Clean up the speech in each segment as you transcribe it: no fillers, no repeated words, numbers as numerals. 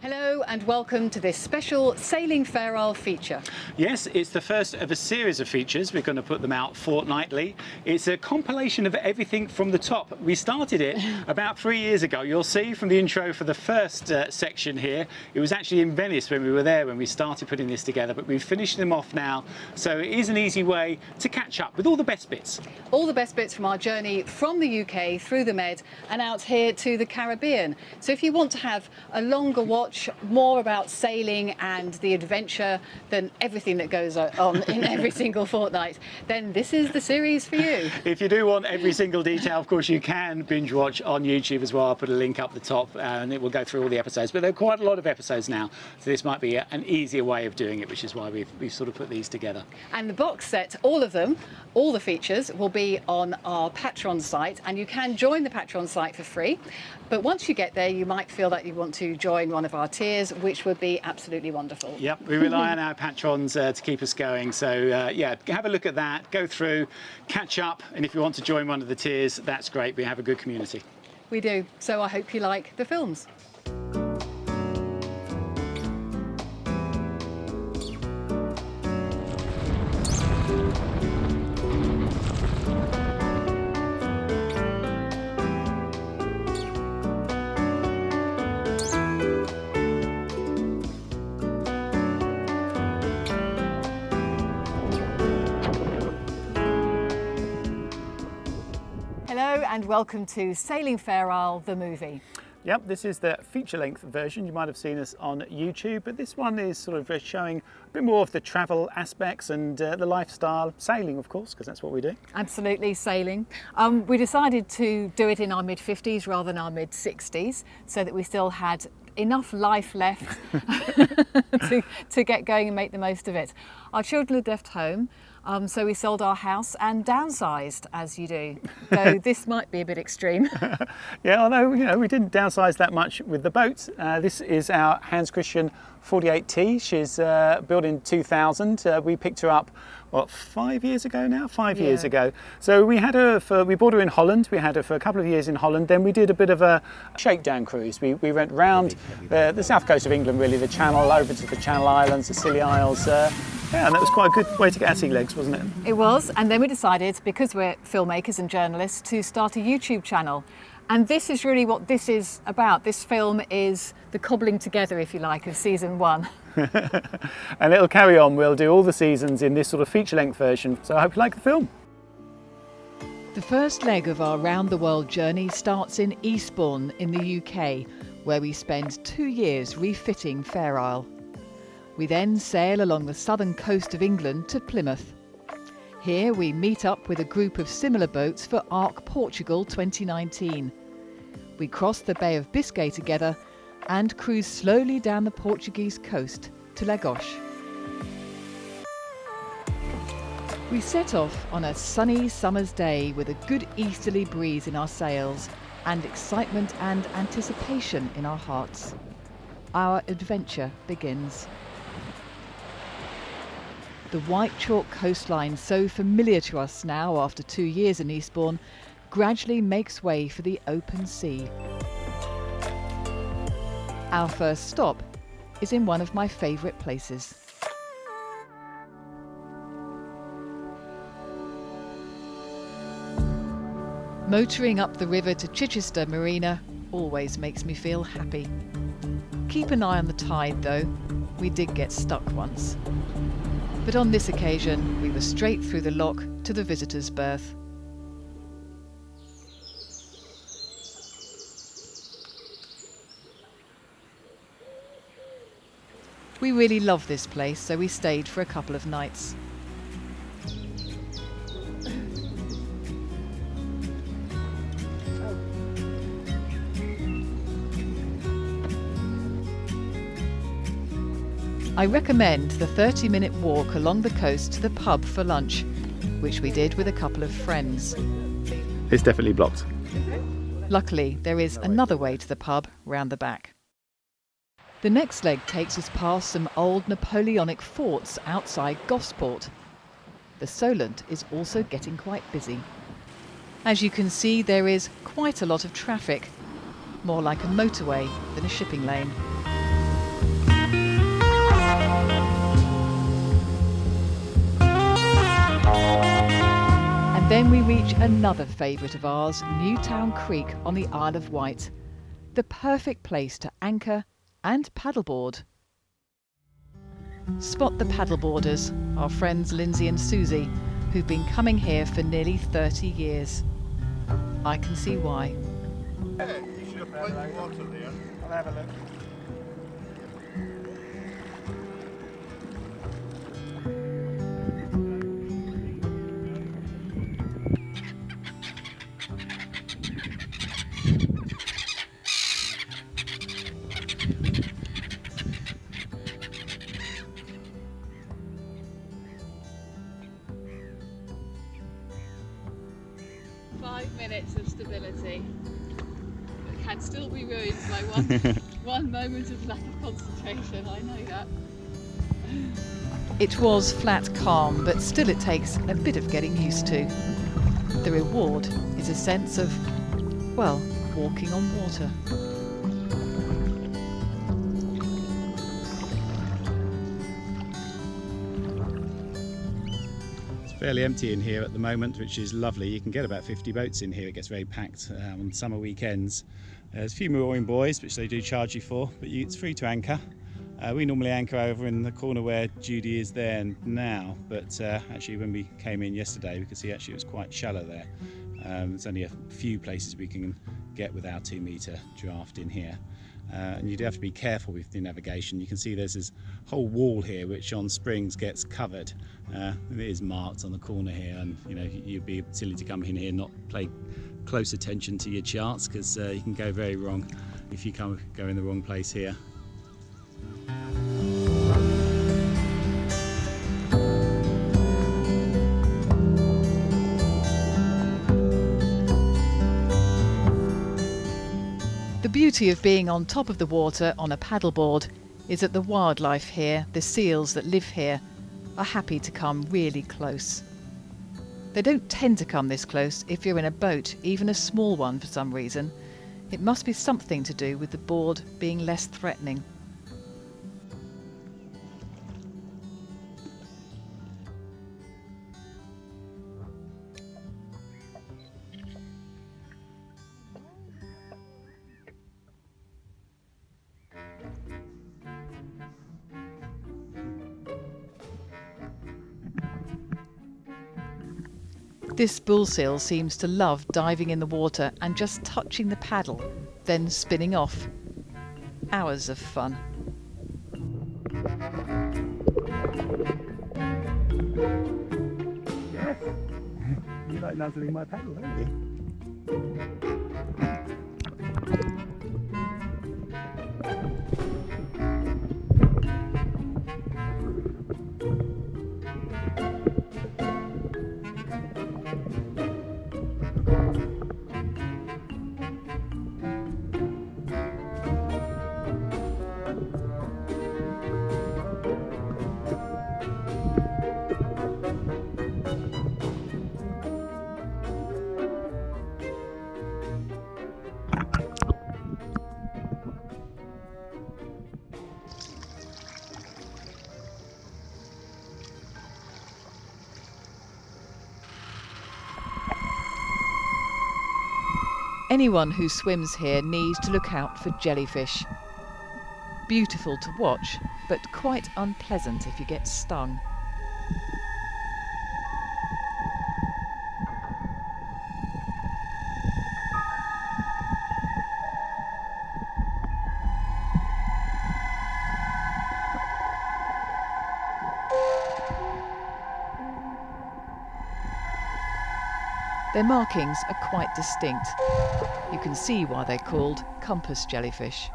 Hello and welcome to this special Sailing Fair Isle feature. Yes, it's the first of a series of features. We're going to put them out fortnightly. It's a compilation of everything from the top. We started it about 3 years ago. You'll see from the intro for the first section here, it was actually in Venice when we were there when we started putting this together, but we've finished them off now. So it is an easy way to catch up with all the best bits. All the best bits from our journey from the UK through the Med and out here to the Caribbean. So if you want to have a longer watch, more about sailing and the adventure than everything that goes on in every single fortnight, then this is the series for you. If you do want every single detail, of course you can binge watch on YouTube as well. I'll put a link up the top and it will go through all the episodes, but there are quite a lot of episodes now, so this might be an easier way of doing it, which is why we've sort of put these together. And the box set, all of them, all the features will be on our Patreon site, and you can join the Patreon site for free. But once you get there, you might feel that you want to join one of our tiers, which would be absolutely wonderful. Yep, we rely on our patrons to keep us going. So yeah, have a look at that, go through, catch up, and if you want to join one of the tiers, that's great. We have a good community. We do. So I hope you like the films. Hello and welcome to Sailing Fair Isle, the movie. Yep, this is the feature-length version. You might have seen us on YouTube, but this one is sort of showing a bit more of the travel aspects and the lifestyle, sailing of course, because that's what we do. Absolutely, sailing. We decided to do it in our mid-50s rather than our mid-60s, so that we still had enough life left to get going and make the most of it. Our children had left home, so we sold our house and downsized, as you do, though this might be a bit extreme. Yeah, although we didn't downsize that much with the boat. This is our Hans Christian 48T. She's built in 2000. We picked her up, what, 5 years ago now? 5 years ago. So we had her we bought her in Holland. We had her for a couple of years in Holland. Then we did a bit of a shakedown cruise. We went round the south coast of England, really, the Channel, over to the Channel Islands, the Scilly Isles. Yeah, and that was quite a good way to get our sea legs, wasn't it? It was, and then we decided, because we're filmmakers and journalists, to start a YouTube channel. And this is really what this is about. This film is the cobbling together, if you like, of season 1. And it'll carry on. We'll do all the seasons in this sort of feature-length version. So I hope you like the film. The first leg of our round-the-world journey starts in Eastbourne in the UK, where we spend 2 years refitting Fair Isle. We then sail along the southern coast of England to Plymouth. Here we meet up with a group of similar boats for ARC Portugal 2019. We cross the Bay of Biscay together and cruise slowly down the Portuguese coast to Lagos. We set off on a sunny summer's day with a good easterly breeze in our sails and excitement and anticipation in our hearts. Our adventure begins. The white chalk coastline, so familiar to us now after 2 years in Eastbourne, gradually makes way for the open sea. Our first stop is in one of my favourite places. Motoring up the river to Chichester Marina always makes me feel happy. Keep an eye on the tide though, we did get stuck once. But on this occasion, we were straight through the lock to the visitor's berth. We really love this place, so we stayed for a couple of nights. I recommend the 30-minute walk along the coast to the pub for lunch, which we did with a couple of friends. It's definitely blocked. Luckily, there is another way to the pub round the back. The next leg takes us past some old Napoleonic forts outside Gosport. The Solent is also getting quite busy. As you can see, there is quite a lot of traffic, more like a motorway than a shipping lane. Then we reach another favourite of ours, Newtown Creek on the Isle of Wight. The perfect place to anchor and paddleboard. Spot the paddleboarders, our friends Lindsay and Susie, who've been coming here for nearly 30 years. I can see why. Yeah, you should have plenty of water there. I'll have a look. Minutes of stability that can still be ruined by one moment of lack of concentration. I know that. It was flat calm, but still it takes a bit of getting used to. The reward is a sense of, well, walking on water. Fairly empty in here at the moment, which is lovely. You can get about 50 boats in here. It gets very packed on summer weekends. There's a few mooring buoys which they do charge you for, but it's free to anchor. We normally anchor over in the corner where Judy is there now, but actually when we came in yesterday we could see actually it was quite shallow there. There's only a few places we can get with our 2-metre draft in here. And you do have to be careful with the navigation. You can see there's this whole wall here which on springs gets covered. It is marked on the corner here, and you know you'd be silly to come in here and not pay close attention to your charts, because you can go very wrong if you go in the wrong place here. The beauty of being on top of the water on a paddleboard is that the wildlife here, the seals that live here, are happy to come really close. They don't tend to come this close if you're in a boat, even a small one for some reason. It must be something to do with the board being less threatening. This bull seal seems to love diving in the water and just touching the paddle, then spinning off. Hours of fun. Yes. You like nuzzling my paddle, don't you? Anyone who swims here needs to look out for jellyfish. Beautiful to watch, but quite unpleasant if you get stung. Their markings are quite distinct. You can see why they're called compass jellyfish.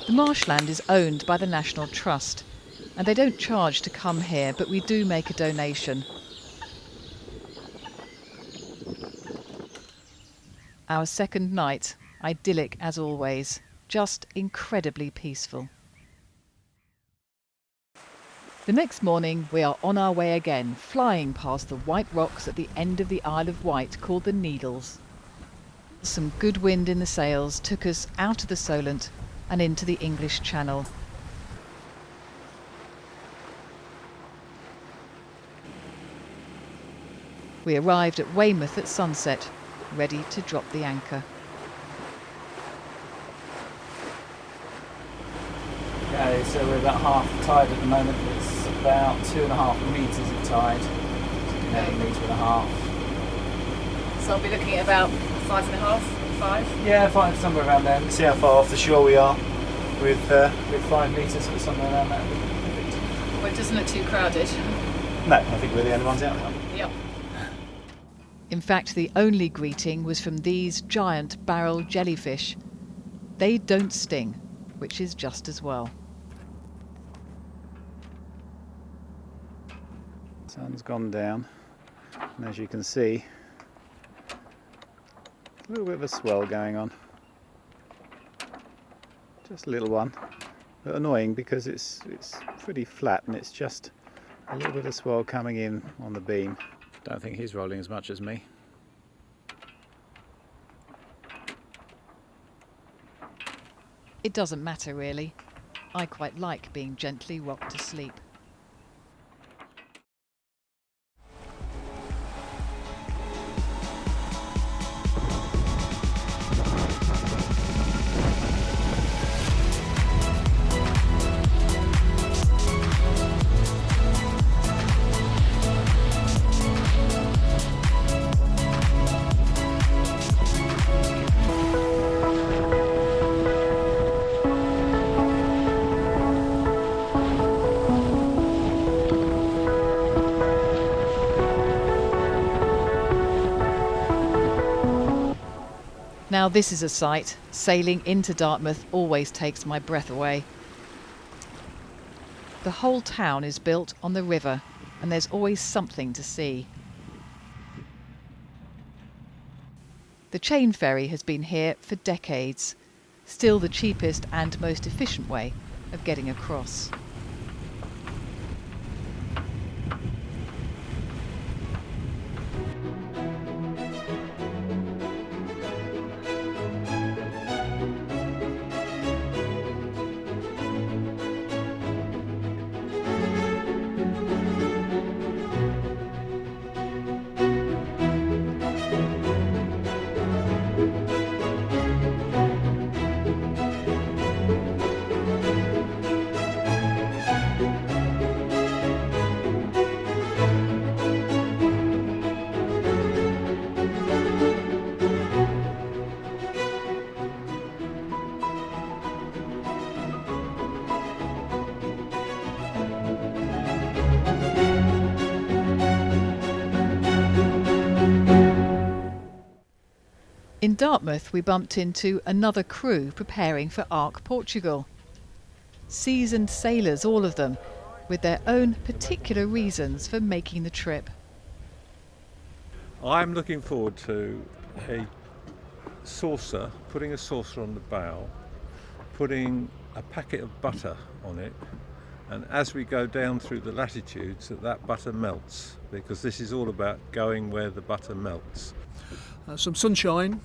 The marshland is owned by the National Trust, and they don't charge to come here, but we do make a donation. Our second night, idyllic as always, just incredibly peaceful. The next morning we are on our way again, flying past the white rocks at the end of the Isle of Wight called the Needles. Some good wind in the sails took us out of the Solent and into the English Channel. We arrived at Weymouth at sunset, ready to drop the anchor. Okay, so we're about half tide at the moment. It's about 2.5 metres of tide. Maybe 1.5 metres. So I'll be looking at about 5.5, 5. Yeah, somewhere around there. See how far off the shore we are with 5 metres or somewhere around that. Well, it doesn't look too crowded. No, I think we're the only ones out there. Yep. In fact, the only greeting was from these giant barrel jellyfish. They don't sting, which is just as well. Sun's gone down, and as you can see, a little bit of a swell going on. Just a little one, but annoying because it's pretty flat and it's just a little bit of swell coming in on the beam. Don't think he's rolling as much as me. It doesn't matter really. I quite like being gently rocked to sleep. Now this is a sight. Sailing into Dartmouth always takes my breath away. The whole town is built on the river and there's always something to see. The chain ferry has been here for decades, still the cheapest and most efficient way of getting across. In Dartmouth we bumped into another crew preparing for ARC Portugal. Seasoned sailors, all of them, with their own particular reasons for making the trip. I'm looking forward to a saucer, putting a saucer on the bow, putting a packet of butter on it, and as we go down through the latitudes that butter melts, because this is all about going where the butter melts. Some sunshine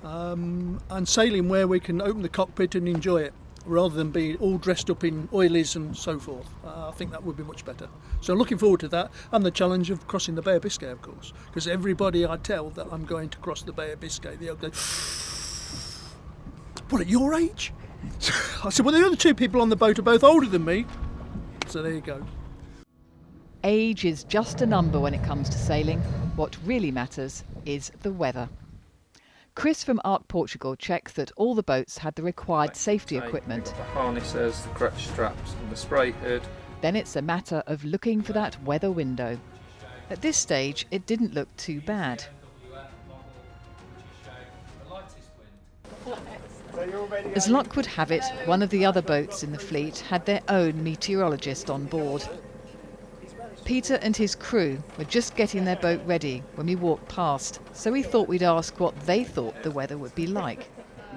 and sailing where we can open the cockpit and enjoy it rather than be all dressed up in oilies and so forth. I think that would be much better. So looking forward to that, and the challenge of crossing the Bay of Biscay, of course, because everybody I tell that I'm going to cross the Bay of Biscay, they'll go, "What, at your age?" I said, "Well, the other two people on the boat are both older than me." So there you go. Age is just a number when it comes to sailing. What really matters is the weather. Chris from ARC Portugal checked that all the boats had the required safety equipment. The harnesses, the crutch straps and the spray hood. Then it's a matter of looking for that weather window. At this stage, it didn't look too bad. As luck would have it, one of the other boats in the fleet had their own meteorologist on board. Peter and his crew were just getting their boat ready when we walked past, so we thought we'd ask what they thought the weather would be like.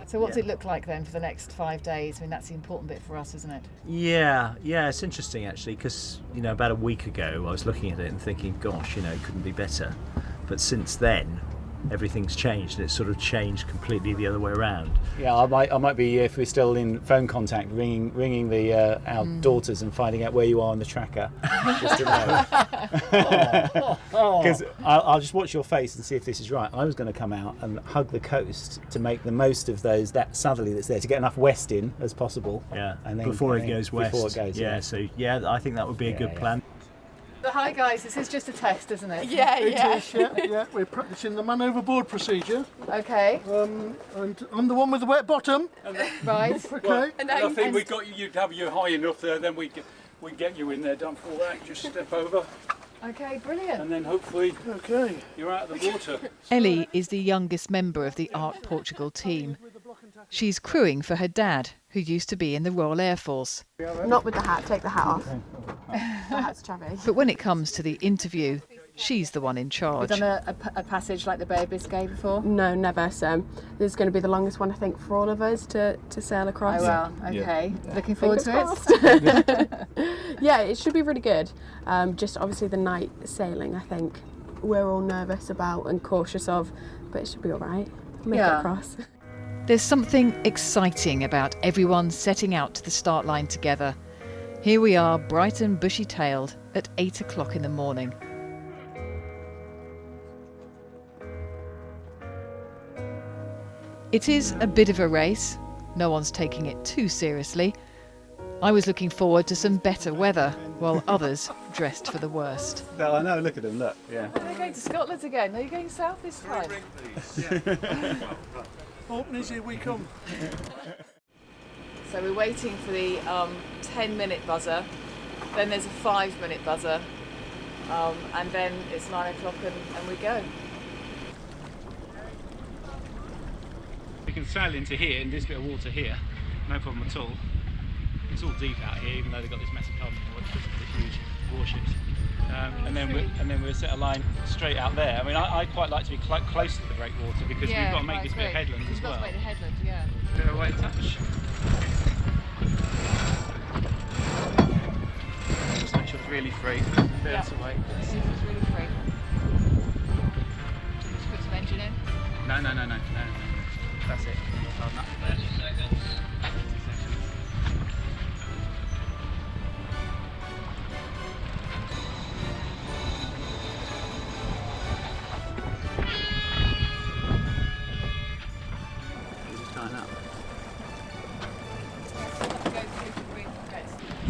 So what does it look like then for the next 5 days? I mean, that's the important bit for us, isn't it? Yeah, it's interesting actually, because about a week ago I was looking at it and thinking, gosh, it couldn't be better. But since then, everything's changed, and it's sort of changed completely the other way around. Yeah, I might be, if we're still in phone contact, ringing the our daughters and finding out where you are on the tracker, just to know. Because I'll just watch your face and see if this is right. I was going to come out and hug the coast to make the most of that southerly that's there, to get enough west in as possible. Yeah, and then, before it goes west. Before it goes, yeah. So yeah, I think that would be a good plan. So hi guys, this is just a test, isn't it? Yeah. Yeah, we're practicing the man overboard procedure. Okay. And I'm the one with the wet bottom. Right. Okay. And I think we got you'd have you high enough there, then we get you in there. Don't fall back. Just step over, Okay, brilliant. and then hopefully you're out of the water. Ellie is the youngest member of the ARC Portugal team. She's crewing for her dad, who used to be in the Royal Air Force. Not with the hat, take the hat off. The hat's chubby. But when it comes to the interview, she's the one in We've charge. done a passage like the Bay of Biscay before? No, never. So this is going to be the longest one, I think, for all of us to sail across. Oh well, okay. Looking forward to Fingers it. Yeah, it should be really good. Just obviously the night sailing, I think we're all nervous about and cautious of, but it should be all right. Make it across. There's something exciting about everyone setting out to the start line together. Here we are, bright and bushy-tailed, at 8 o'clock in the morning. It is a bit of a race. No one's taking it too seriously. I was looking forward to some better weather, while others dressed for the worst. No, I know, look at them, look. Yeah. They're going to Scotland again. Are you going south this time? Openers, here we come. So we're waiting for the 10-minute buzzer, then there's a 5-minute buzzer, and then it's 9 o'clock and we go. We can sail into here, in this bit of water here, no problem at all. It's all deep out here, even though they've got this massive carbon because of the huge warships. And then we'll set a line straight out there. I mean, I quite like to be quite close to the breakwater because we've got to make this bit of headland as well. We've got to make the headland, yeah. Bit of a weight touch. Just make sure it's really free. Bit of weight. It's really free. Just put some engine in. No. That's it. Hold up there. 2 seconds.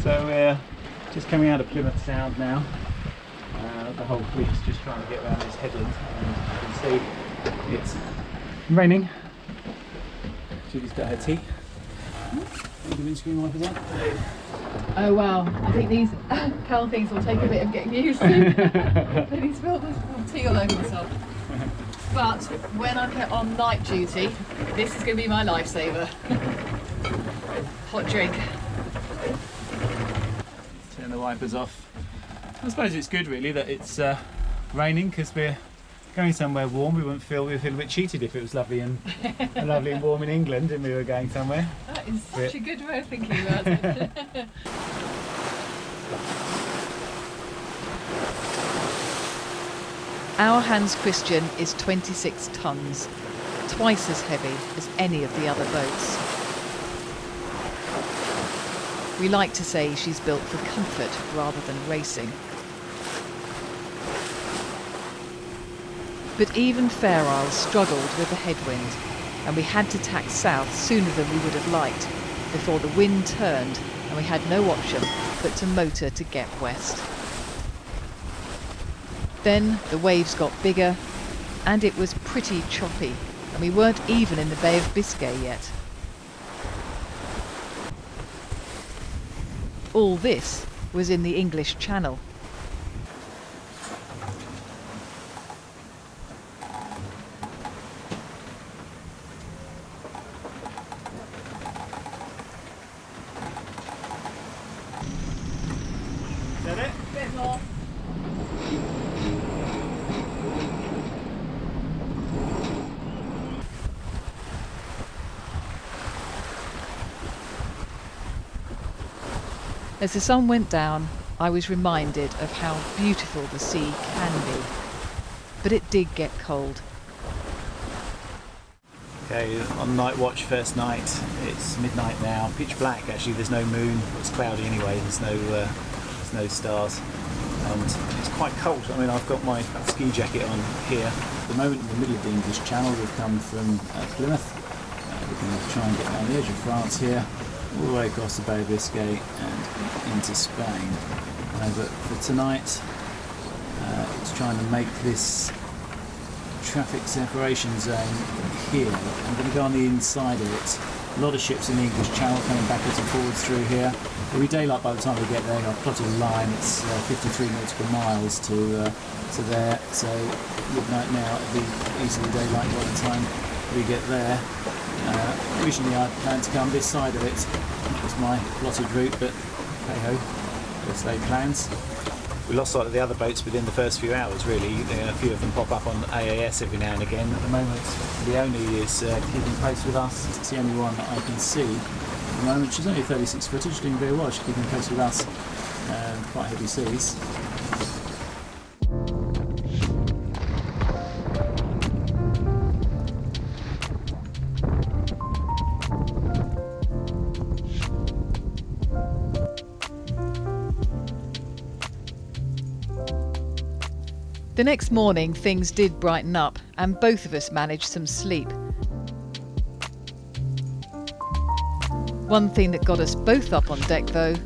So we're just coming out of Plymouth Sound now. The whole fleet's just trying to get around this headland, and you can see it's raining. Julie's got her tea. The windscreen wipers on. Oh wow, I think these Cal things will take a bit of getting used to. Then he spilled the tea all over himself. But when I'm on night duty, this is going to be my lifesaver. Hot drink. Turn the wipers off. I suppose it's good really that it's raining, because we're going somewhere warm. We feel a bit cheated if it was lovely and warm in England and we were going somewhere. That is such a good way of thinking about it. Our Hans Christian is 26 tonnes, twice as heavy as any of the other boats. We like to say she's built for comfort rather than racing. But even Fair Isle struggled with the headwind, and we had to tack south sooner than we would have liked, before the wind turned and we had no option but to motor to get west. Then the waves got bigger and it was pretty choppy, and we weren't even in the Bay of Biscay yet. All this was in the English Channel. Is that it? Bit more. As the sun went down, I was reminded of how beautiful the sea can be. But it did get cold. Okay, on night watch, first night. It's midnight now. Pitch black. Actually, there's no moon. It's cloudy anyway. There's no stars, and it's quite cold. I mean, I've got my ski jacket on here. At the moment, in the middle of the English Channel, we've come from Plymouth. We're going to try and get down the edge of France here, all the way across the Bay of Biscay and into Spain. But for tonight, it's trying to make this traffic separation zone here. I'm going to go on the inside of it. A lot of ships in the English Channel coming backwards and forwards through here. It'll be daylight by the time we get there. I've plotted a line. It's 53 nautical miles to there. So midnight now. It'll be easily daylight by the time we get there. Originally I planned to come this side of it. That was my plotted route, but hey ho, let's lay plans. We lost sight of the other boats within the first few hours, really. A few of them pop up on AAS every now and again. At the moment, Leone is keeping pace with us. It's the only one that I can see at the moment. She's only 36 footage, doing very well. She's keeping pace with us. Quite heavy seas. The next morning, things did brighten up and both of us managed some sleep. One thing that got us both up on deck, though,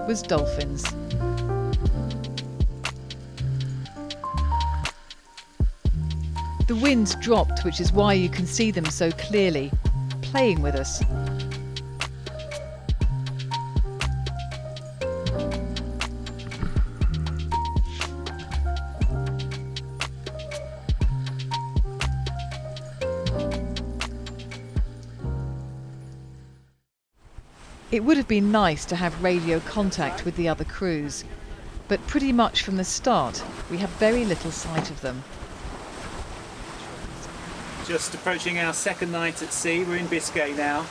was dolphins. The wind's dropped, which is why you can see them so clearly, playing with us. It would have been nice to have radio contact with the other crews, but pretty much from the start we have very little sight of them. Just approaching our second night at sea. We're in Biscay now.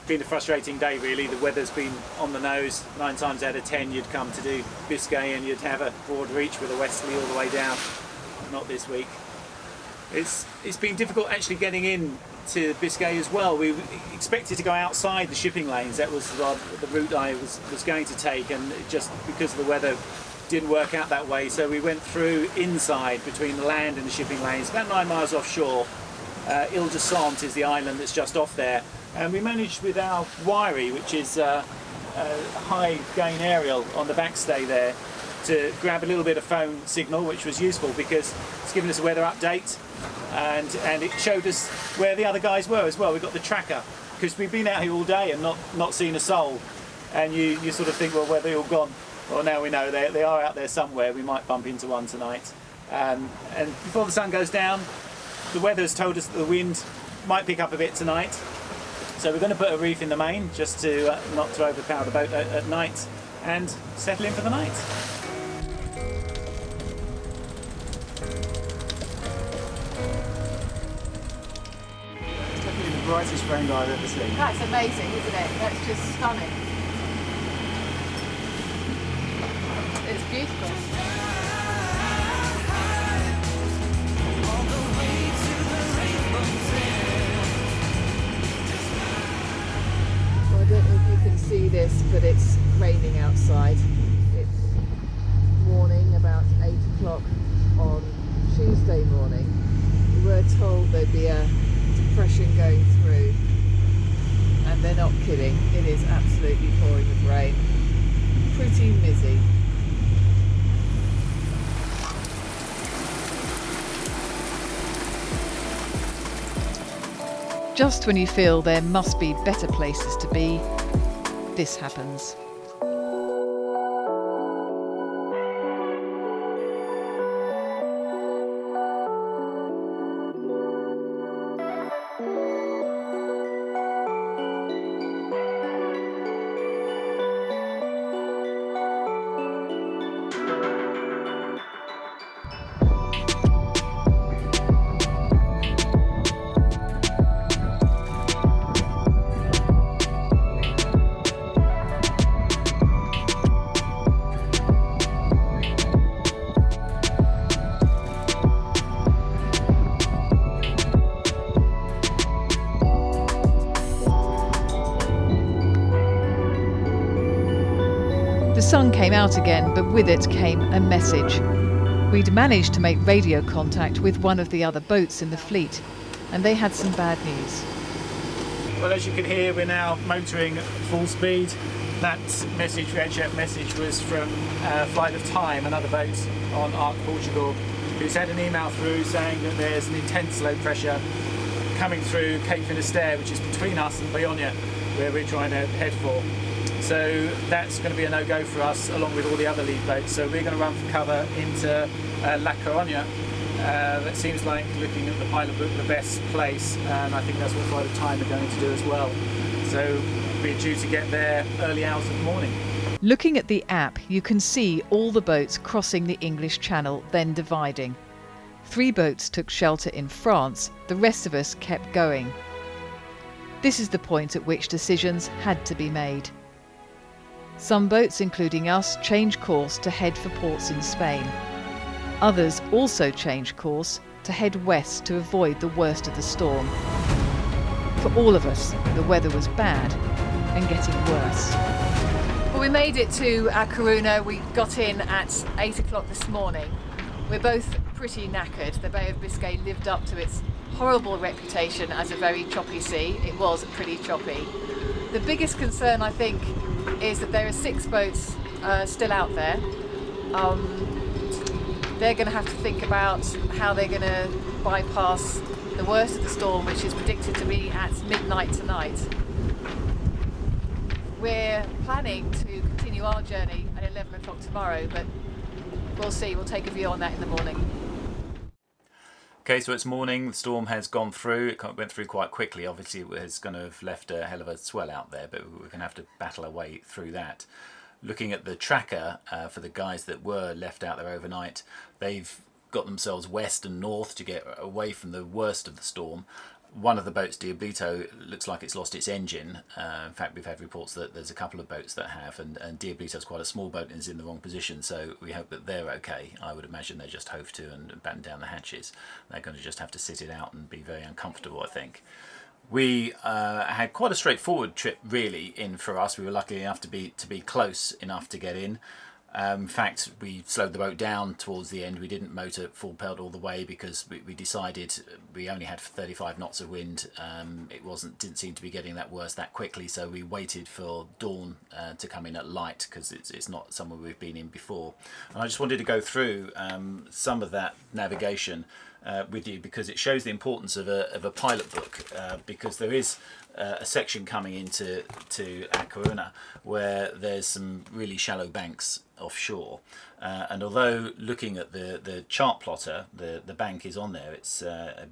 Been a frustrating day really. The weather's been on the nose. 9 times out of 10 you'd come to do Biscay and you'd have a broad reach with a westerly all the way down. Not this week. It's been difficult actually getting in to Biscay as well. We expected to go outside the shipping lanes. That was the route I was going to take, and just because of the weather didn't work out that way, so we went through inside between the land and the shipping lanes, about 9 miles offshore. Île-de-Sante is the island that's just off there, and we managed with our Wiry, which is a high gain aerial on the backstay there, to grab a little bit of phone signal, which was useful because it's given us a weather update, and it showed us where the other guys were as well. We got the tracker, because we've been out here all day and not seen a soul, and you sort of think, well, where are they all gone? Well, now we know they are out there somewhere. We might bump into one tonight. And before the sun goes down, the weather's told us that the wind might pick up a bit tonight. So we're going to put a reef in the main just to not to overpower the boat at night and settle in for the night. It's definitely the brightest rainbow I've ever seen. That's amazing, isn't it? That's just stunning. It's beautiful. Well, I don't know if you can see this, but it's raining outside. It's morning, about 8 o'clock on Tuesday morning. We were told there'd be a depression going through, and they're not kidding. It is absolutely pouring with rain. Pretty busy. Just when you feel there must be better places to be, this happens. sun came out again, but with it came a message. We'd managed to make radio contact with one of the other boats in the fleet, and they had some bad news. Well, as you can hear, we're now motoring at full speed. That message, VHF message, was from Flight of Time, another boat on ARC Portugal, who's had an email through saying that there's an intense low pressure coming through Cape Finisterre, which is between us and Bayonne, where we're trying to head for. So that's going to be a no-go for us, along with all the other lead boats. So we're going to run for cover into La Coruña. That seems like, looking at the pilot book, the best place, and I think that's what Flight of Time are going to do as well. So we're due to get there early hours of the morning. Looking at the app, you can see all the boats crossing the English Channel, then dividing. 3 boats took shelter in France, the rest of us kept going. This is the point at which decisions had to be made. Some boats, including us, changed course to head for ports in Spain. Others also changed course to head west to avoid the worst of the storm. For all of us, the weather was bad and getting worse. Well, we made it to A Coruña. We got in at 8 o'clock this morning. We're both pretty knackered. The Bay of Biscay lived up to its horrible reputation as a very choppy sea. It was pretty choppy. The biggest concern, I think, is that there are 6 boats still out there. They're going to have to think about how they're going to bypass the worst of the storm, which is predicted to be at midnight tonight. We're planning to continue our journey at 11 o'clock tomorrow, but we'll see. We'll take a view on that in the morning. Okay, so it's morning. The storm has gone through. It went through quite quickly. Obviously, it's going to have left a hell of a swell out there, but we're going to have to battle our way through that. Looking at the tracker for the guys that were left out there overnight, they've got themselves west and north to get away from the worst of the storm. One of the boats, Diablito, looks like it's lost its engine. In fact, we've had reports that there's a couple of boats that have, and Diablito's quite a small boat and is in the wrong position, so we hope that they're okay. I would imagine they're just hove to and batten down the hatches. They're going to just have to sit it out and be very uncomfortable, I think. We had quite a straightforward trip, really, in for us. We were lucky enough to be close enough to get in. In fact, we slowed the boat down towards the end. We didn't motor full pelt all the way because we decided we only had 35 knots of wind. It didn't seem to be getting that worse that quickly, so we waited for dawn to come in at light because it's not somewhere we've been in before. And I just wanted to go through some of that navigation with you because it shows the importance of a pilot book because there is a section coming into A Coruña where there's some really shallow banks offshore, and although looking at the chart plotter, the bank is on there. It's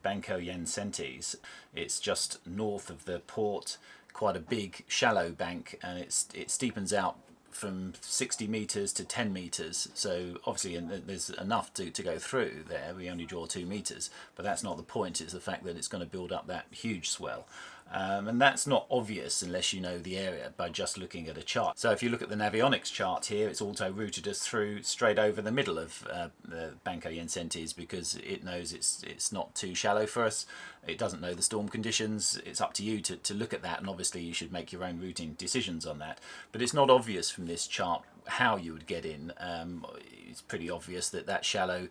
Banco Yencentis. It's just north of the port, quite a big shallow bank, and it steepens out from 60 metres to 10 metres, so obviously there's enough to go through there. We only draw 2 metres, but that's not the point. It's the fact that it's going to build up that huge swell. And that's not obvious unless you know the area by just looking at a chart. So if you look at the Navionics chart here, it's auto routed us through straight over the middle of the Banco Yencentis because it knows it's not too shallow for us. It doesn't know the storm conditions. It's up to you to look at that, and obviously you should make your own routing decisions on that. But it's not obvious from this chart how you would get in. It's pretty obvious that shallow,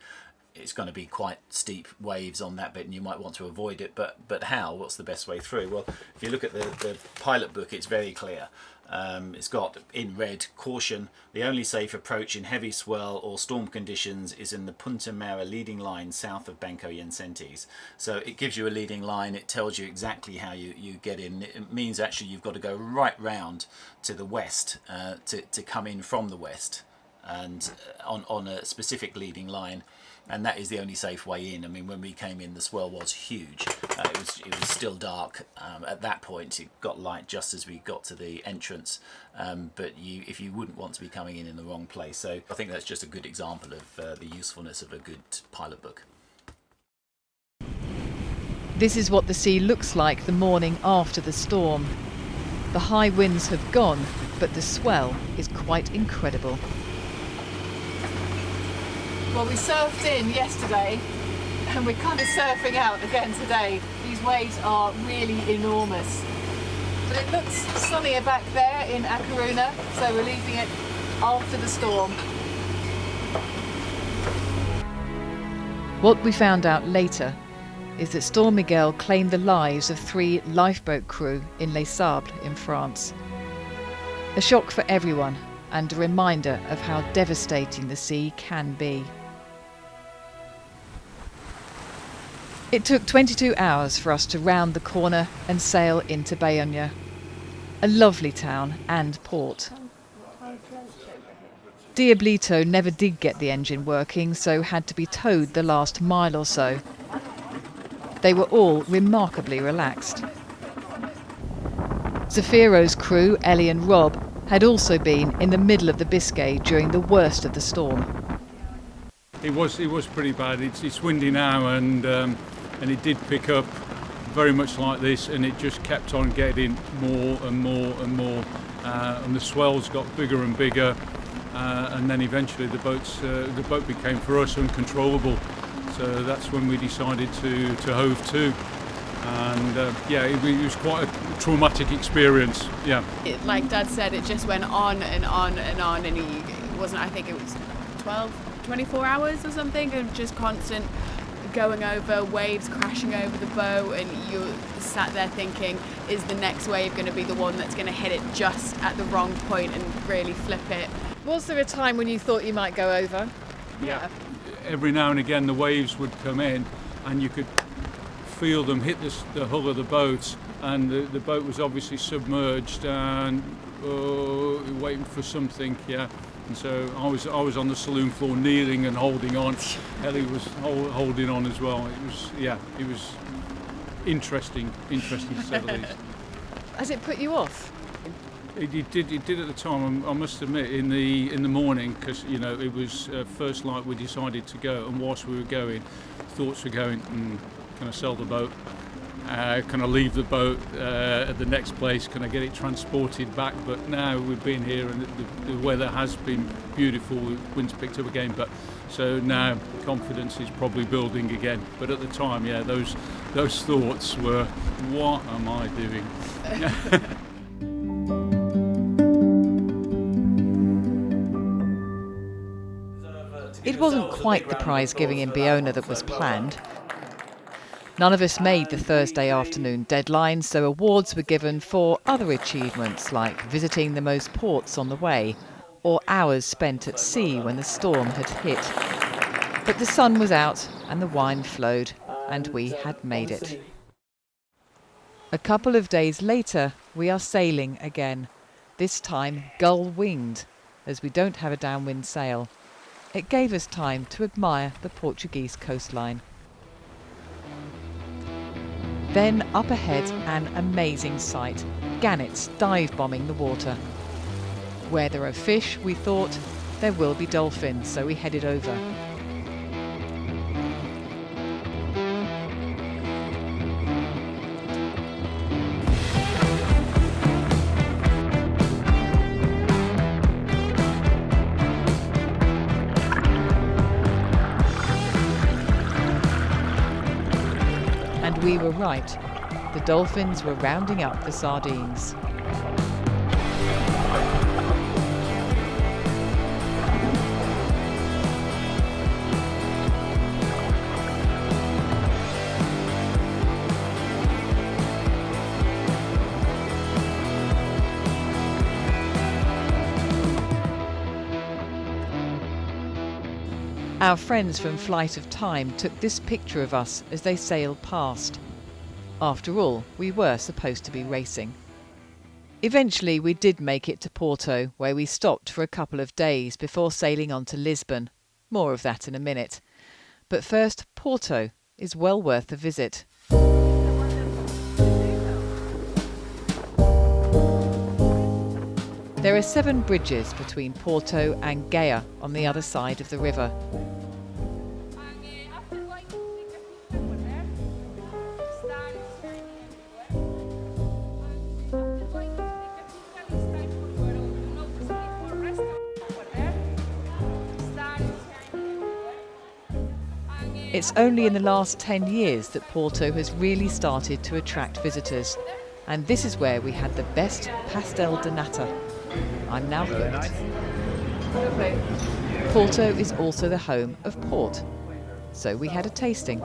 it's going to be quite steep waves on that bit and you might want to avoid it, but how? What's the best way through? Well, if you look at the pilot book, it's very clear. It's got in red, caution, the only safe approach in heavy swell or storm conditions is in the Punta Mera leading line south of Banco Yencentis. So it gives you a leading line, it tells you exactly how you get in. It means actually you've got to go right round to the west to come in from the west and on a specific leading line. And that is the only safe way in. I mean, when we came in, the swell was huge. It was still dark at that point. It got light just as we got to the entrance. But if you wouldn't want to be coming in the wrong place. So I think that's just a good example of the usefulness of a good pilot book. This is what the sea looks like the morning after the storm. The high winds have gone, but the swell is quite incredible. Well, we surfed in yesterday and we're kind of surfing out again today. These waves are really enormous. But it looks sunnier back there in A Coruña, so we're leaving it after the storm. What we found out later is that Storm Miguel claimed the lives of 3 lifeboat crew in Les Sables in France. A shock for everyone and a reminder of how devastating the sea can be. It took 22 hours for us to round the corner and sail into Bayonne, a lovely town and port. Diablito never did get the engine working, so had to be towed the last mile or so. They were all remarkably relaxed. Zafiro's crew, Ellie and Rob, had also been in the middle of the Biscay during the worst of the storm. It was pretty bad. It's windy now, and it did pick up very much like this, and it just kept on getting more and more and more, and the swells got bigger and bigger, and then eventually the boat became for us uncontrollable. So that's when we decided to hove to, and it was quite a traumatic experience. Yeah. Like Dad said, it just went on and on and on, and it wasn't. I think it was 24 hours or something, of just constant going over, waves crashing over the boat, and you're sat there thinking, is the next wave going to be the one that's going to hit it just at the wrong point and really flip it? Was there a time when you thought you might go over? Yeah. Every now and again the waves would come in and you could feel them hit the hull of the boat, and the boat was obviously submerged and waiting for something. Yeah. And so I was on the saloon floor kneeling and holding on. Ellie was holding on as well. It was interesting to say the least. Has it put you off? It did at the time. I must admit, in the morning, because it was first light, we decided to go, and whilst we were going, thoughts were going, can I sell the boat? Can I leave the boat at the next place? Can I get it transported back? But now we've been here and the weather has been beautiful. The wind's picked up again, but so now confidence is probably building again. But at the time, those thoughts were, what am I doing? It wasn't quite the prize giving in Bayonne that was planned. None of us made the Thursday afternoon deadline, so awards were given for other achievements like visiting the most ports on the way or hours spent at sea when the storm had hit. But the sun was out and the wine flowed, and we had made it. A couple of days later, we are sailing again, this time gull-winged, as we don't have a downwind sail. It gave us time to admire the Portuguese coastline. Then up ahead, an amazing sight, gannets dive-bombing the water. Where there are fish, we thought, there will be dolphins, so we headed over. And we were right. The dolphins were rounding up the sardines. Our friends from Flight of Time took this picture of us as they sailed past. After all, we were supposed to be racing. Eventually we did make it to Porto, where we stopped for a couple of days before sailing on to Lisbon. More of that in a minute. But first, Porto is well worth a visit. There are 7 bridges between Porto and Gaia on the other side of the river. It's only in the last 10 years that Porto has really started to attract visitors, and this is where we had the best pastel de nata. I'm now hooked. Lovely. Porto is also the home of port, so we had a tasting.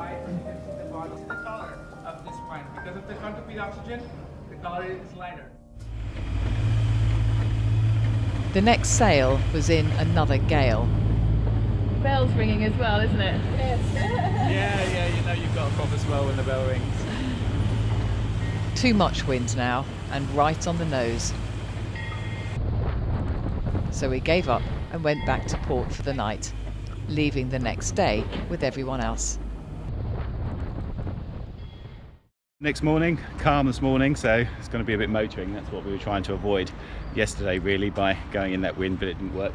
Because if they can't compete oxygen, the color is lighter. The next sail was in another gale. Bell's ringing as well, isn't it? Yeah, you know you've got a proper swell when the bell rings. Too much wind now, and right on the nose. So we gave up and went back to port for the night, leaving the next day with everyone else. Next morning, calm this morning, so it's going to be a bit motoring. That's what we were trying to avoid yesterday, really, by going in that wind, but it didn't work.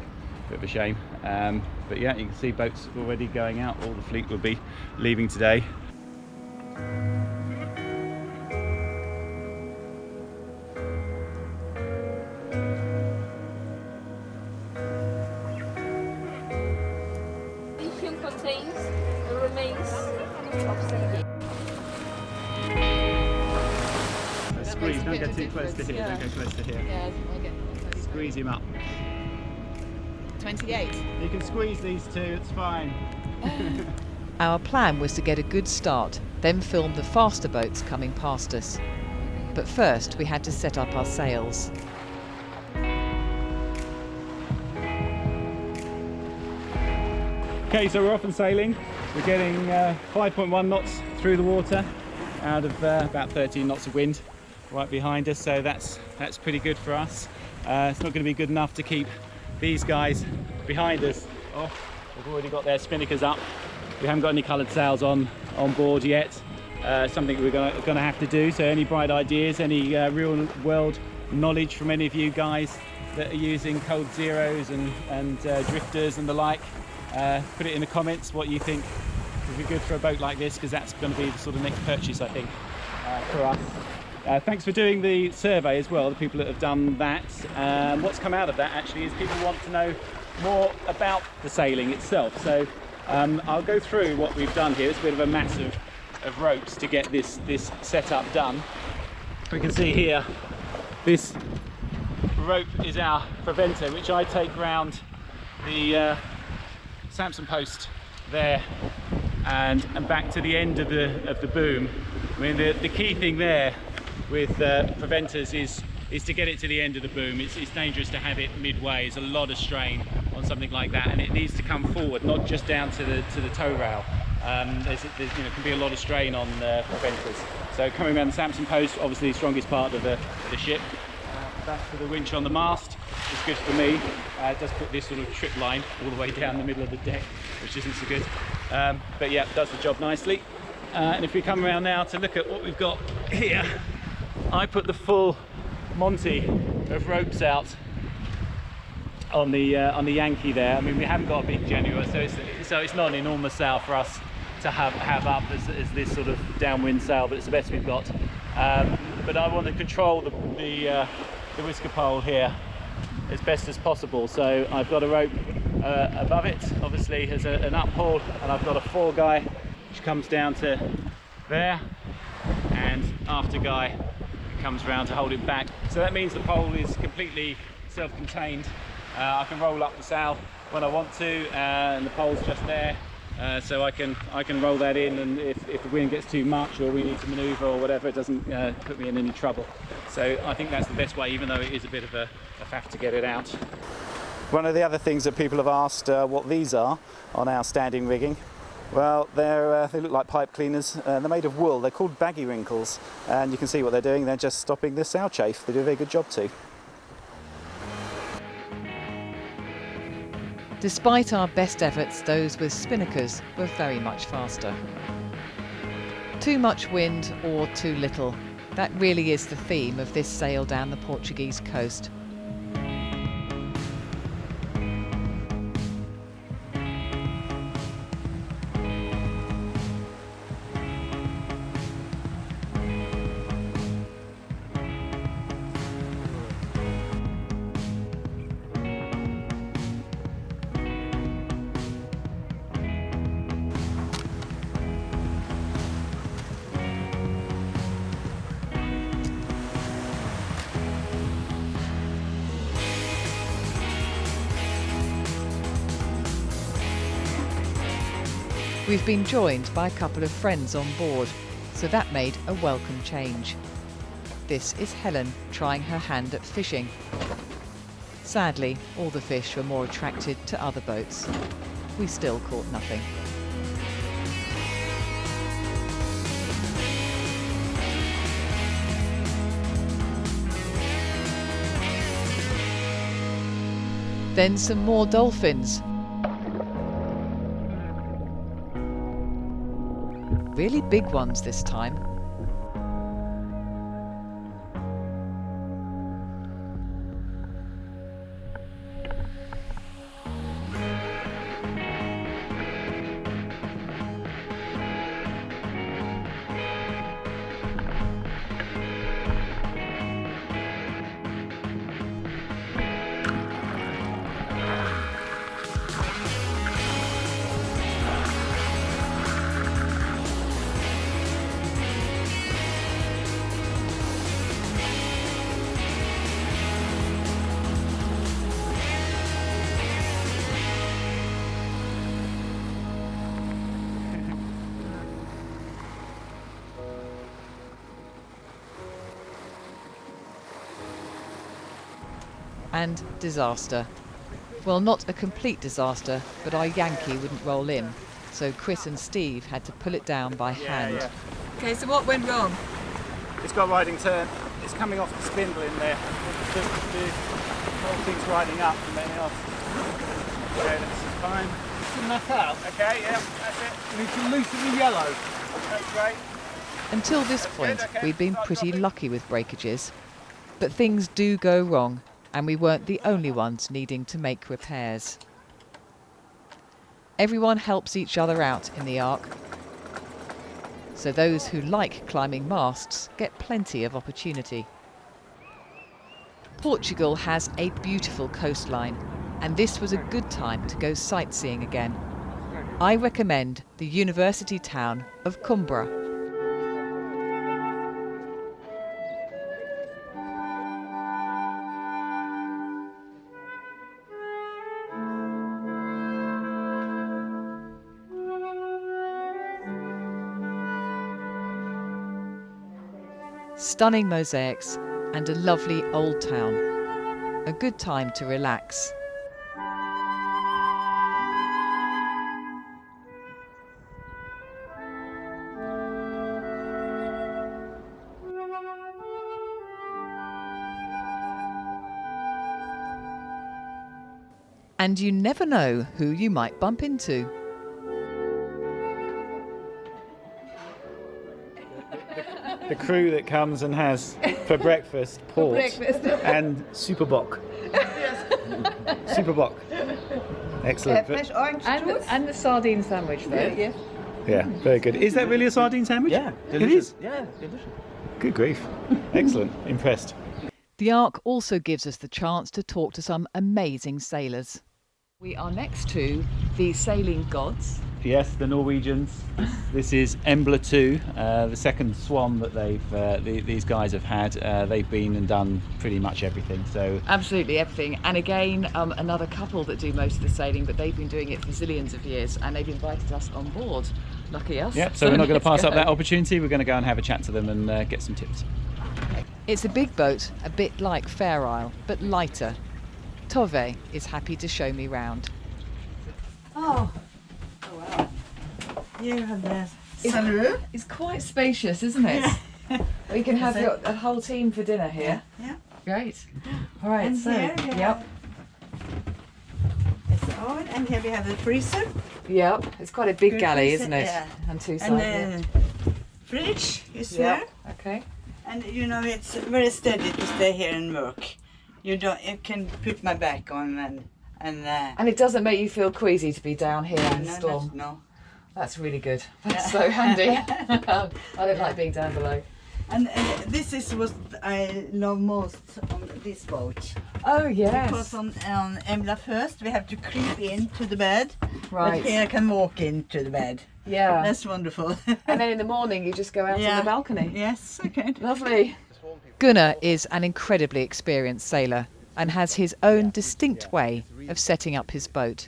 Bit of a shame. But yeah, you can see boats already going out. All the fleet will be leaving today. Contains the remains of sailing. Squeeze, don't get too close to here, don't go close to here. Yeah, I'll get close. Squeeze him up. 28. You can squeeze these two, it's fine. Our plan was to get a good start, then film the faster boats coming past us. But first we had to set up our sails. Okay, so we're off and sailing. We're getting 5.1 knots through the water out of about 13 knots of wind right behind us, so that's pretty good for us. It's not going to be good enough to keep these guys behind us. Oh, they've already got their spinnakers up. We haven't got any coloured sails on board yet. Something we're going to have to do. So any bright ideas, any real world knowledge from any of you guys that are using cold zeros and drifters and the like, put it in the comments what you think would be good for a boat like this, because that's going to be the sort of next purchase, I think, for us. Thanks for doing the survey as well, the people that have done that. What's come out of that actually is people want to know more about the sailing itself. So I'll go through what we've done here. It's a bit of a mass of ropes to get this setup done. We can see here, this rope is our preventer, which I take round the Samson post there and back to the end of the boom. I mean, the key thing there with preventers is to get it to the end of the boom. It's dangerous to have it midway. There's a lot of strain on something like that, and it needs to come forward, not just down to the tow rail. There's can be a lot of strain on preventers. So coming around the Samson post, obviously the strongest part of the ship. Back to the winch on the mast is good for me. It does put this sort of trip line all the way down the middle of the deck, which isn't so good. But yeah, does the job nicely. And if we come around now to look at what we've got here, I put the full Monty of ropes out on the Yankee there. I mean, we haven't got a big Genoa, so it's not an enormous sail for us to have up as this sort of downwind sail, but it's the best we've got. But I want to control the whisker pole here as best as possible, so I've got a rope above it, obviously as an uphaul, and I've got a fore guy which comes down to there, and after guy comes around to hold it back. So that means the pole is completely self-contained. I can roll up the sail when I want to, and the pole's just there, so I can roll that in, and if the wind gets too much or we need to manoeuvre or whatever, it doesn't put me in any trouble. So I think that's the best way, even though it is a bit of a faff to get it out. One of the other things that people have asked what these are on our standing rigging. Well, they look like pipe cleaners. They're made of wool. They're called baggy wrinkles, and you can see what they're doing. They're just stopping the sail chafe. They do a very good job too. Despite our best efforts, those with spinnakers were very much faster. Too much wind or too little. That really is the theme of this sail down the Portuguese coast. We've been joined by a couple of friends on board, so that made a welcome change. This is Helen trying her hand at fishing. Sadly, all the fish were more attracted to other boats. We still caught nothing. Then some more dolphins. Really big ones this time. And disaster. Well, not a complete disaster, but our Yankee wouldn't roll in, so Chris and Steve had to pull it down by hand. Yeah. Okay, so what went wrong? It's got a riding turn. It's coming off the spindle in there. The whole thing's riding up and then off. Okay, that's fine. Isn't that out? Okay, yeah, that's it. We can loosen the yellow. That's great. Until this point, okay. we'd been pretty lucky with breakages. But things do go wrong, and we weren't the only ones needing to make repairs. Everyone helps each other out in the ARC, so those who like climbing masts get plenty of opportunity. Portugal has a beautiful coastline, and this was a good time to go sightseeing again. I recommend the university town of Coimbra. Stunning mosaics and a lovely old town. A good time to relax. And you never know who you might bump into. The crew that comes and has for breakfast port and superbock. Superbock. Excellent. Fresh orange juice. And the sardine sandwich though. Yeah. Yeah, very good. Is that really a sardine sandwich? Yeah, delicious. It is? Yeah, delicious. Good grief. Excellent. Impressed. The ARC also gives us the chance to talk to some amazing sailors. We are next to the sailing gods. Yes, the Norwegians. This is Embla 2, the second swan that these guys have had. They've been and done pretty much everything. So Absolutely everything. And again, another couple that do most of the sailing, but they've been doing it for zillions of years, and they've invited us on board. Lucky us. yeah, so we're not going to pass up that opportunity. We're going to go and have a chat to them and get some tips. It's a big boat, a bit like Fair Isle, but lighter. Tove is happy to show me round. Oh, wow. You have the saloon. It's quite spacious, isn't it? We can have a whole team for dinner here. Yeah. Great. All right, And so, here we have- It's the oven, and here we have the freezer. Yep, it's quite a big Good galley, freezer, isn't it? yeah. And two And sides. the fridge is here. Okay. And you know, it's very steady to stay here and work. You can put my back on And it doesn't make you feel queasy to be down here in the storm. No. That's really good. That's so handy. I don't like being down below. And this is what I love most on this boat. Oh yes. Because on Embla first we have to creep into the bed. Right. But here I can walk into the bed. Yeah. That's wonderful. And then in the morning you just go out on the balcony. Yes, okay. Lovely. Gunnar is an incredibly experienced sailor and has his own distinct way of setting up his boat.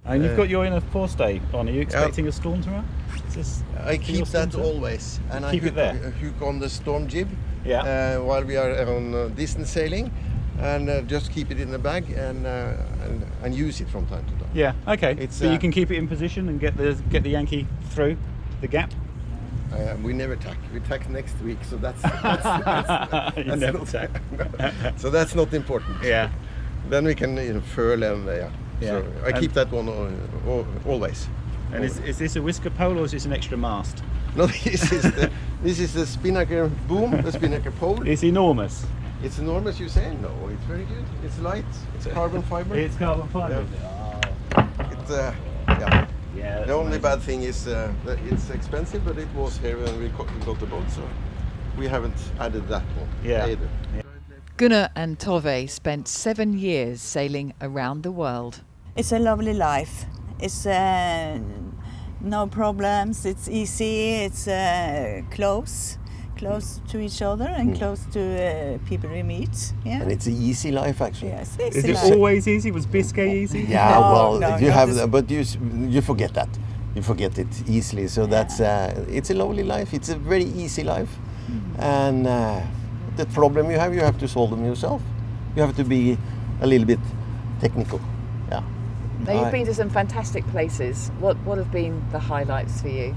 And you've got your in a forestay on. Are you expecting a storm tomorrow? I keep that always, and keep I it there. hook on the storm jib Yeah. while we are on distance sailing, and just keep it in the bag and use it from time to time. Yeah. Okay. It's, so you can keep it in position and get the Yankee through the gap. We never tack. We tack next week, so that's You never tack. So that's not important. Yeah. Then we can furl and Yeah. So I keep that one always. And is this a whisker pole or is this an extra mast? No, this is the spinnaker boom, the spinnaker pole. It's enormous. It's enormous, you say? No, it's very good. It's light. It's carbon fiber. It's carbon fiber. Yeah. Yeah. The only bad thing is that it's expensive, but it was here when we got the boat, so we haven't added that one either. Yeah. Gunnar and Tove spent 7 years sailing around the world. It's a lovely life. It's no problems. It's easy. It's close to each other and close to people we meet. Yeah. And it's an easy life, actually. Yes, Is it always easy? Was Biscay easy? Yeah, No, you have, but you forget that. You forget it easily. So that's it's a lovely life. It's a very easy life, and the problem you have to solve them yourself. You have to be a little bit technical. Yeah. Now you've been to some fantastic places. What have been the highlights for you?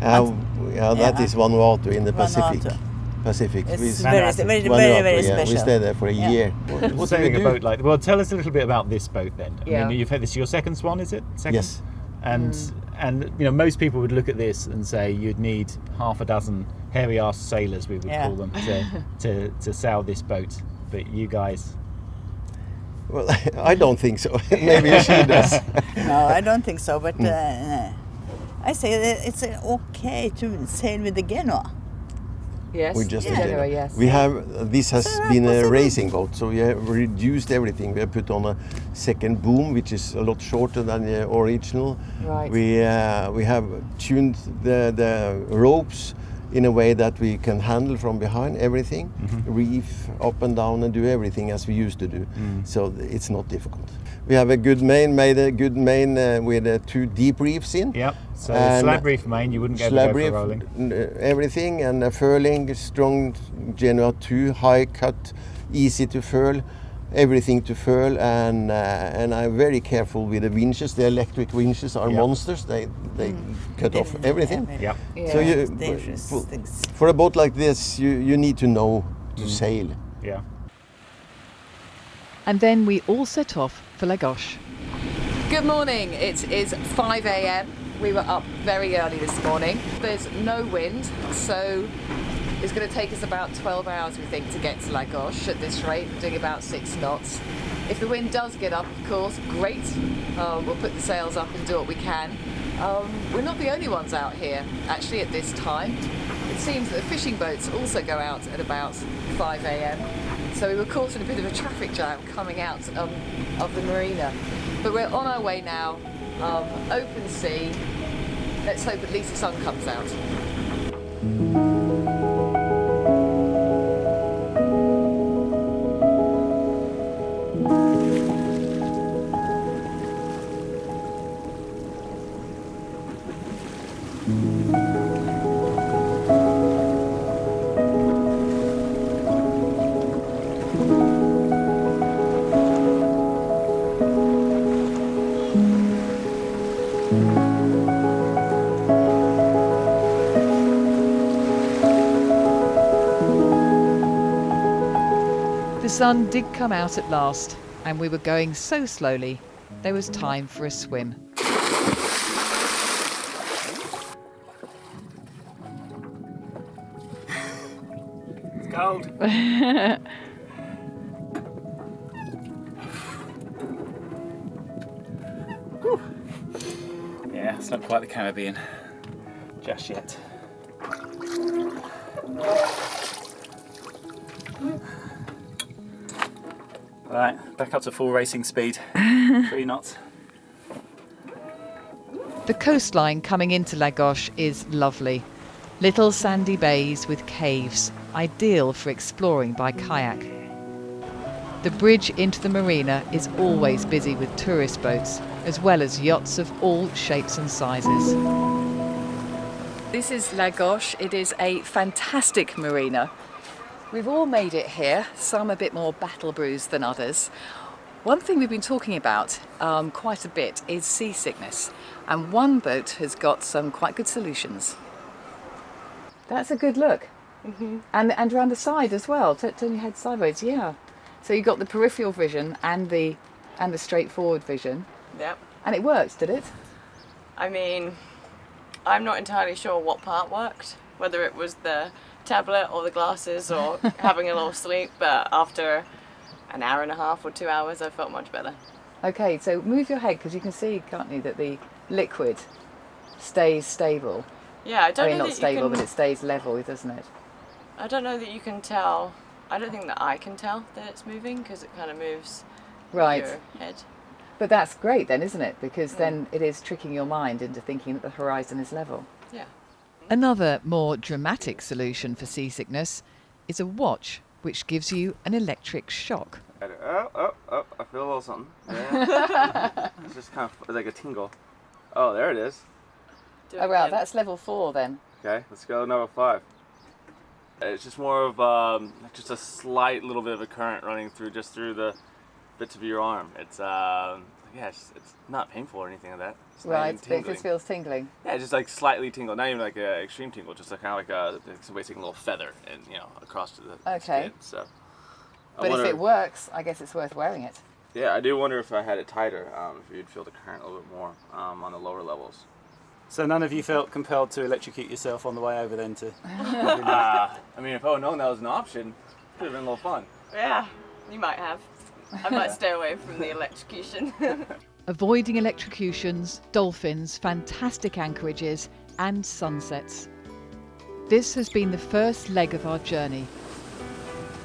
That is Vanuatu in the Pacific. It's very special. We stayed there for a year. What's sailing a boat like? Well, tell us a little bit about this boat then. Yeah. I mean, you've had this your second swan, is it? Second? Yes. And most people would look at this and say you'd need half a dozen hairy-arsed sailors, we would call them, to sail this boat. But you guys. Well, I don't think so. Maybe she does. No, I don't think so. But I say that it's okay to sail with the Genoa. Yes. We just Genoa, yes. We have. This has been a racing boat, so we have reduced everything. We have put on a second boom, which is a lot shorter than the original. Right. We have tuned the ropes in a way that we can handle from behind everything, reef up and down, and do everything as we used to do. So it's not difficult. We have a good main, with 2 deep reefs in. Yep. So slab reef main, you wouldn't get slab for reef, rolling. Everything, and a furling, strong Genoa 2, high cut, easy to furl. Everything to furl, and I'm very careful with the winches. The electric winches are monsters. They cut off everything. Yeah. So for a boat like this, you need to know to sail. Yeah. And then we all set off for Lagos. Good morning. It is 5 a.m. We were up very early this morning. There's no wind, so it's going to take us about 12 hours, we think, to get to Lagos at this rate, doing about 6 knots. If the wind does get up, of course, great. We'll put the sails up and do what we can. We're not the only ones out here, actually, at this time. It seems that the fishing boats also go out at about 5 a.m. So we were caught in a bit of a traffic jam coming out of the marina. But we're on our way now, open sea. Let's hope at least the sun comes out. The sun did come out at last, and we were going so slowly, there was time for a swim. It's cold. Yeah, it's not quite the Caribbean just yet. Right, back up to full racing speed. 3 knots. The coastline coming into Lagos is lovely. Little sandy bays with caves, ideal for exploring by kayak. The bridge into the marina is always busy with tourist boats, as well as yachts of all shapes and sizes. This is La Gauche. It is a fantastic marina. We've all made it here, some a bit more battle bruised than others. One thing we've been talking about quite a bit is seasickness, and one boat has got some quite good solutions. That's a good look. Mm-hmm. And around the side as well. Turn your head sideways, yeah. So you got the peripheral vision and the straightforward vision. Yep. And it worked, did it? I mean, I'm not entirely sure what part worked, whether it was the tablet or the glasses or having a little sleep, but after an hour and a half or 2 hours, I felt much better. Okay, so move your head, because you can see, can't you, that the liquid stays stable. Yeah, I don't know not that stable, you can, but it stays level, doesn't it? I don't know that you can tell. I don't think that I can tell that it's moving, because it kind of moves right. your head. But that's great then, isn't it? Because then it is tricking your mind into thinking that the horizon is level. Yeah. Another more dramatic solution for seasickness is a watch which gives you an electric shock. Oh, I feel a little something. Yeah. It's just kind of like a tingle. Oh, there it is. Oh, wow, that's level 4 then. Okay, let's go to number 5. It's just more of just a slight little bit of a current running through the bits of your arm. It's it's not painful or anything like that. It's right, but it just feels tingling. Yeah, just like slightly tingle, not even like an extreme tingle, just like kind of like somebody taking a little feather and across to the skin. So, but if it works, I guess it's worth wearing it. Yeah, I do wonder if I had it tighter, if you'd feel the current a little bit more on the lower levels. So none of you felt compelled to electrocute yourself on the way over then to... I mean, if I had known that was an option, it could have been a little fun. Yeah, you might have. I might stay away from the electrocution. Avoiding electrocutions, dolphins, fantastic anchorages and sunsets. This has been the first leg of our journey.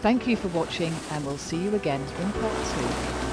Thank you for watching, and we'll see you again in part 2.